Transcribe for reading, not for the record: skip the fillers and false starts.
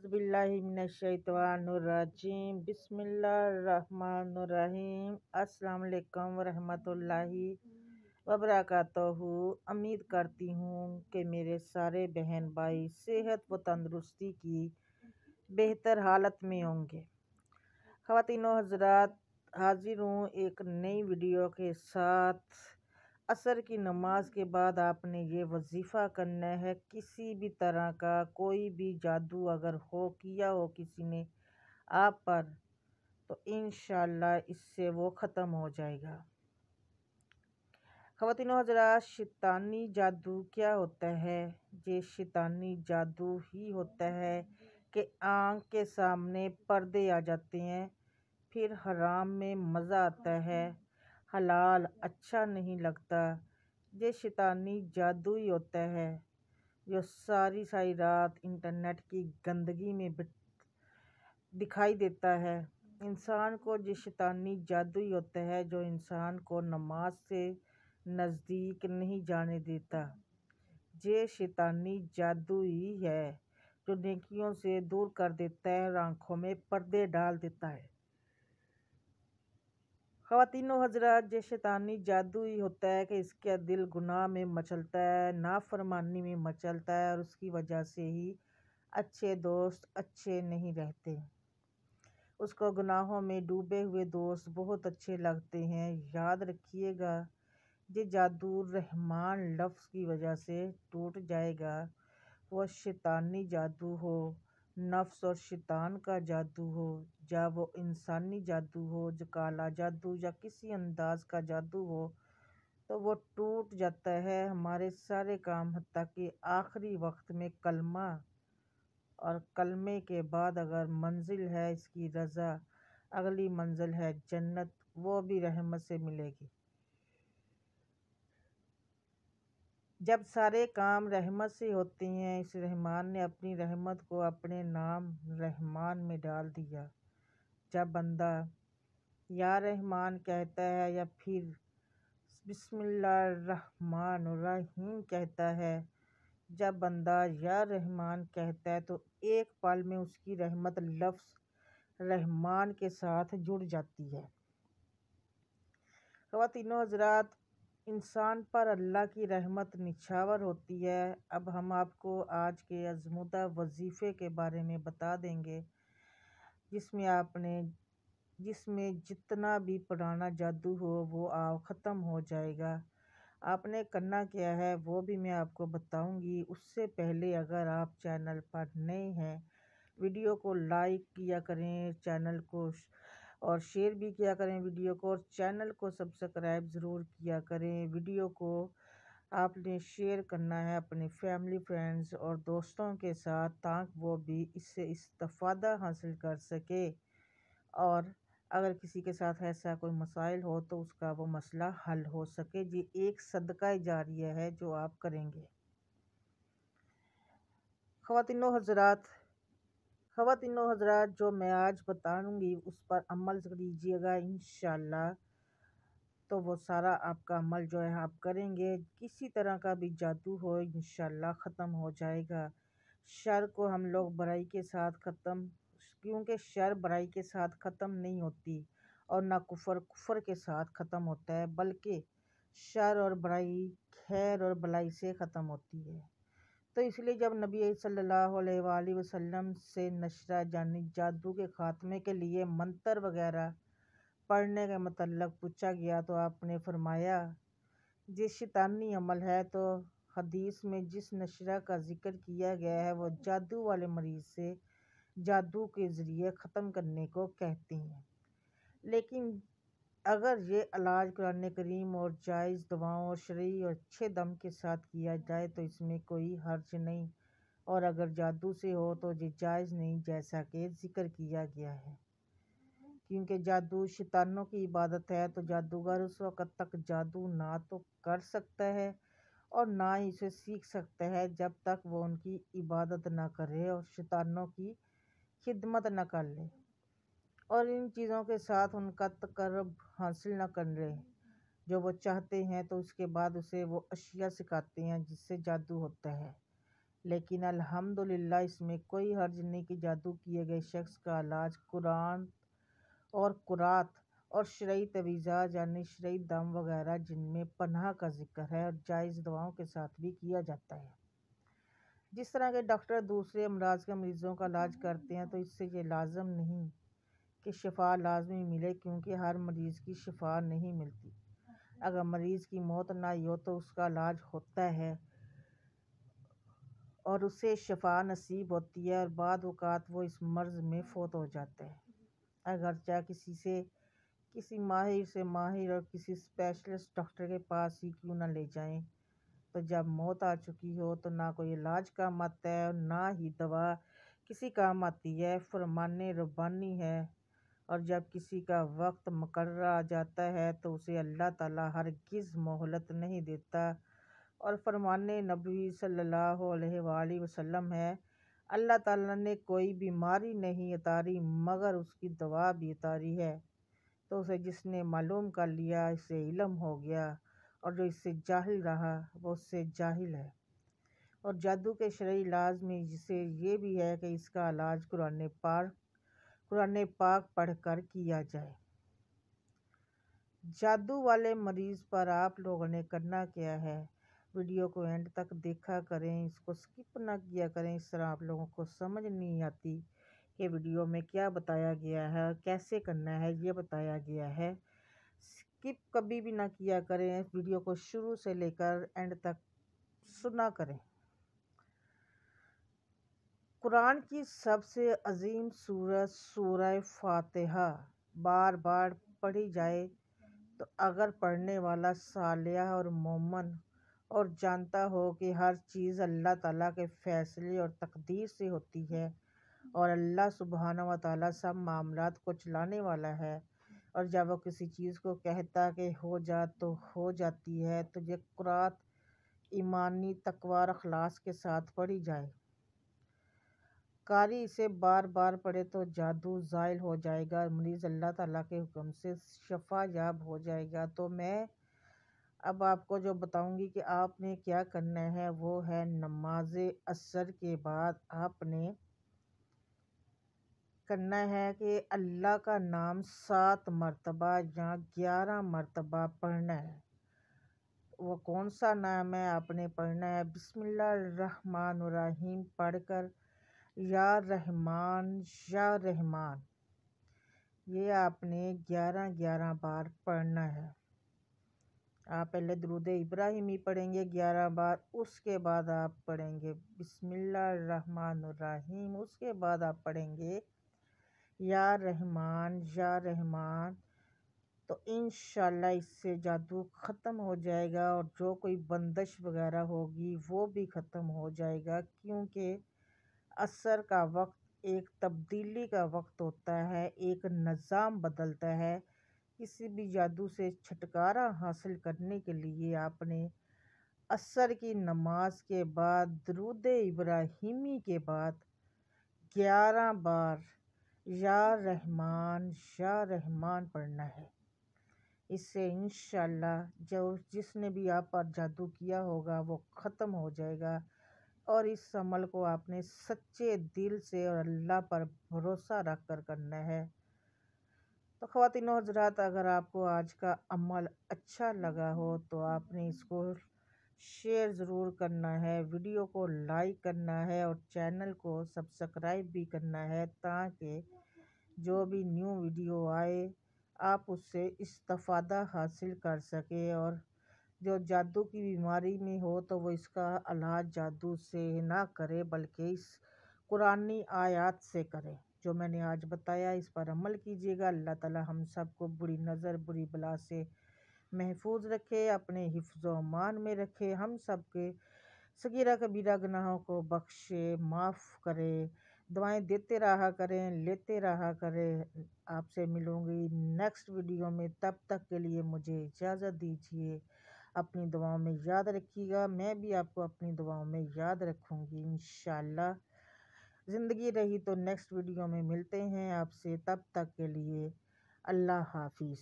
बिल्लाहिमिनश्शैतानिर्रजीम बिस्मिल्लाहिर्रहमानिर्रहीम। अस्सलाम वालेकुम वरहमतुल्लाहि वबरकातुहू। उम्मीद करती हूँ कि मेरे सारे बहन भाई सेहत व तंदुरुस्ती की बेहतर हालत में होंगे। ख़वातीनो हज़रात, हाजिर हूँ एक नई वीडियो के साथ। असर की नमाज के बाद आपने ये वजीफ़ा करना है। किसी भी तरह का कोई भी जादू अगर किया हो किसी ने आप पर, तो इंशाअल्लाह इससे वो ख़त्म हो जाएगा। ख़वातीनो हज़रात, शैतानी जादू क्या होता है? ये शैतानी जादू ही होता है कि आँख के सामने पर्दे आ जाते हैं, फिर हराम में मज़ा आता है, हलाल अच्छा नहीं लगता। ये शैतानी जादू ही होता है जो सारी सारी रात इंटरनेट की गंदगी में दिखाई देता है। इंसान को ये शैतानी जादू ही होता है जो इंसान को नमाज से नज़दीक नहीं जाने देता। ये शैतानी जादू ही है जो नेकियों से दूर कर देता है और आँखों में पर्दे डाल देता है। ख़वातीनो हज़रात, ये शैतानी जादू ही होता है कि इसका दिल गुनाह में मचलता है, नाफरमानी में मचलता है, और उसकी वजह से ही अच्छे दोस्त अच्छे नहीं रहते। उसको गुनाहों में डूबे हुए दोस्त बहुत अच्छे लगते हैं। याद रखिएगा, ये जादू रहमान लफ्ज़ की वजह से टूट जाएगा। वो शैतानी जादू हो, नफ्स और शैतान का जादू हो, या वो इंसानी जादू हो, जो काला जादू या किसी अंदाज का जादू हो, तो वो टूट जाता है। हमारे सारे काम हत्ता कि आखिरी वक्त में कलमा और कलमे के बाद अगर मंजिल है इसकी रज़ा, अगली मंजिल है जन्नत, वो भी रहमत से मिलेगी। जब सारे काम रहमत से होते हैं, इस रहमान ने अपनी रहमत को अपने नाम रहमान में डाल दिया। जब बंदा या रहमान कहता है या फिर बिस्मिल्लाहिर्रहमानिर्रहीम कहता है, जब बंदा या रहमान कहता है तो एक पल में उसकी रहमत लफ्ज़ रहमान के साथ जुड़ जाती है। ख़वातीनो हज़रात, इंसान पर अल्लाह की रहमत निछावर होती है। अब हम आपको आज के आज़मूदा वजीफ़े के बारे में बता देंगे, जिसमें जितना भी पुराना जादू हो वो ख़त्म हो जाएगा। आपने करना क्या है वो भी मैं आपको बताऊंगी। उससे पहले अगर आप चैनल पर नए हैं, वीडियो को लाइक किया करें, चैनल को और शेयर भी किया करें वीडियो को, और चैनल को सब्सक्राइब ज़रूर किया करें। वीडियो को आपने शेयर करना है अपने फैमिली फ्रेंड्स और दोस्तों के साथ, ताकि वो भी इससे इस्तिफ़ादा हासिल कर सके, और अगर किसी के साथ ऐसा कोई मसाइल हो तो उसका वो मसला हल हो सके। ये एक सदका जारिया है जो आप करेंगे। ख़वातीनो हज़रात, जो मैं आज बताऊंगी उस पर अमल कीजिएगा इंशाअल्लाह, तो वो सारा आपका अमल जो है आप करेंगे, किसी तरह का भी जादू हो इंशाअल्लाह ख़त्म हो जाएगा। शर को हम लोग बुराई के साथ ख़त्म, क्योंकि शर बुराई के साथ ख़त्म नहीं होती और ना कुफ़र के साथ ख़त्म होता है, बल्कि शर और बुराई खैर और भलाई से ख़त्म होती है। तो इसलिए जब नबी सल्लल्लाहु अलैहि वसल्लम से नशरा यानी जादू के ख़ात्मे के लिए मंत्र वगैरह पढ़ने के मतलब पूछा गया, तो आपने फरमाया ये शैतानी अमल है। तो हदीस में जिस नशरा का जिक्र किया गया है वो जादू वाले मरीज़ से जादू के ज़रिए ख़त्म करने को कहते हैं। लेकिन अगर ये इलाज कुरान करीम और जायज़ दवाओं और शरई और अच्छे दम के साथ किया जाए तो इसमें कोई हर्ज नहीं, और अगर जादू से हो तो ये जायज़ नहीं, जैसा कि ज़िक्र किया गया है। क्योंकि जादू शैतानों की इबादत है, तो जादूगर उस वक़्त तक जादू ना तो कर सकता है और ना ही इसे सीख सकता है जब तक वो उनकी इबादत ना करे और शैतानों की खिदमत ना कर ले, और इन चीज़ों के साथ उनका तकर्रुब हासिल ना कर ले जो वो चाहते हैं। तो उसके बाद उसे वो अशिया सिखाते हैं जिससे जादू होता है। لیکن الحمدللہ اس میں کوئی حرج نہیں کہ جادو کیے گئے شخص کا علاج قرآن اور قرات اور شرعی تویزات یعنی شرعی دم وغیرہ جن میں پناہ کا ذکر ہے اور جائز دواؤں کے ساتھ بھی کیا جاتا ہے۔ جس طرح کے ڈاکٹر دوسرے امراض کے مریضوں کا علاج کرتے ہیں تو اس سے یہ لازم نہیں کہ شفا لازمی ملے، کیونکہ ہر مریض کی شفا نہیں ملتی۔ اگر مریض کی موت نہ ہو تو اس کا علاج ہوتا ہے اور اسے شفا نصیب ہوتی ہے، اور بعض اوقات وہ اس مرض میں فوت ہو جاتا ہے۔ اگرچہ کسی ماہر سے ماہر اور کسی اسپیشلسٹ ڈاکٹر کے پاس ہی کیوں نہ لے جائیں، تو جب موت آ چکی ہو تو نہ کوئی علاج کام آتا ہے اور نہ ہی دوا کسی کام آتی ہے، فرمان ربانی ہے۔ اور جب کسی کا وقت مقرر آ جاتا ہے تو اسے اللہ تعالیٰ ہرگز مہلت نہیں دیتا، اور فرمان نبوی صلی اللہ علیہ وآلہ وسلم ہے، اللہ تعالیٰ نے کوئی بیماری نہیں اتاری مگر اس کی دوا بھی اتاری ہے، تو اسے جس نے معلوم کر لیا اسے علم ہو گیا، اور جو اس سے جاہل رہا وہ اس سے جاہل ہے۔ اور جادو کے شرعی علاج میں جسے یہ بھی ہے کہ اس کا علاج قرآن پاک پڑھ کر کیا جائے۔ جادو والے مریض پر آپ لوگوں نے کرنا کیا ہے، ویڈیو کو اینڈ تک دیکھا کریں، اس کو سکپ نہ کیا کریں، اس طرح آپ لوگوں کو سمجھ نہیں آتی کہ ویڈیو میں کیا بتایا گیا ہے اور کیسے کرنا ہے، یہ بتایا گیا ہے۔ سکپ کبھی بھی نہ کیا کریں، ویڈیو کو شروع سے لے کر اینڈ تک سنا کریں۔ قرآن کی سب سے عظیم سورت سورہ فاتحہ بار بار پڑھی جائے تو اگر پڑھنے والا صالح اور مومن اور جانتا ہو کہ ہر چیز اللہ تعالیٰ کے فیصلے اور تقدیر سے ہوتی ہے اور اللہ سبحانہ و تعالیٰ سب معاملات کو چلانے والا ہے، اور جب وہ کسی چیز کو کہتا کہ ہو جا تو ہو جاتی ہے، تو یہ قرات ایمانی تقوی اور اخلاص کے ساتھ پڑھی جائے۔ قاری اسے بار بار پڑھے تو جادو زائل ہو جائے گا اور مریض اللہ تعالیٰ کے حکم سے شفا یاب ہو جائے گا۔ تو میں اب آپ کو جو بتاؤں گی کہ آپ نے کیا کرنا ہے وہ ہے نماز عصر کے بعد آپ نے کرنا ہے کہ اللہ کا نام 7 مرتبہ یا 11 مرتبہ پڑھنا ہے۔ وہ کون سا نام ہے آپ نے پڑھنا ہے؟ بسم اللہ الرحمن الرحیم پڑھ کر یا رحمان یا رحمان، یہ آپ نے 11 بار پڑھنا ہے۔ آپ پہلے درود ابراہیمی پڑھیں گے 11 بار، اس کے بعد آپ پڑھیں گے بسم اللہ الرحمن الرحیم، اس کے بعد آپ پڑھیں گے یا رحمان یا رحمان، تو انشاءاللہ اس سے جادو ختم ہو جائے گا اور جو کوئی بندش وغیرہ ہوگی وہ بھی ختم ہو جائے گا، کیونکہ عصر کا وقت ایک تبدیلی کا وقت ہوتا ہے، ایک نظام بدلتا ہے۔ کسی بھی جادو سے چھٹکارا حاصل کرنے کے لیے آپ نے عصر کی نماز کے بعد درود ابراہیمی کے بعد 11 بار یا رحمان پڑھنا ہے۔ اس سے انشاءاللہ جس نے بھی آپ پر جادو کیا ہوگا وہ ختم ہو جائے گا، اور اس عمل کو آپ نے سچے دل سے اور اللہ پر بھروسہ رکھ کر کرنا ہے۔ تو خواتین و حضرات، اگر آپ کو آج کا عمل اچھا لگا ہو تو آپ نے اس کو شیئر ضرور کرنا ہے، ویڈیو کو لائک کرنا ہے اور چینل کو سبسکرائب بھی کرنا ہے، تاکہ جو بھی نیو ویڈیو آئے آپ اس سے استفادہ حاصل کر سکیں، اور جو جادو کی بیماری میں ہو تو وہ اس کا علاج جادو سے نہ کرے بلکہ اس قرآنی آیات سے کرے جو میں نے آج بتایا۔ اس پر عمل کیجیے گا۔ اللہ تعالیٰ ہم سب کو بری نظر بری بلا سے محفوظ رکھے، اپنے حفظ و امان میں رکھے، ہم سب کے صغیرہ کبیرہ گناہوں کو بخشے، معاف کرے۔ دعائیں دیتے رہا کریں، لیتے رہا کریں۔ آپ سے ملوں گی نیکسٹ ویڈیو میں، تب تک کے لیے مجھے اجازت دیجیے۔ اپنی دعاؤں میں یاد رکھیے گا، میں بھی آپ کو اپنی دعاؤں میں یاد رکھوں گی انشاءاللہ۔ زندگی رہی تو نیکسٹ ویڈیو میں ملتے ہیں آپ سے، تب تک کے لیے اللہ حافظ۔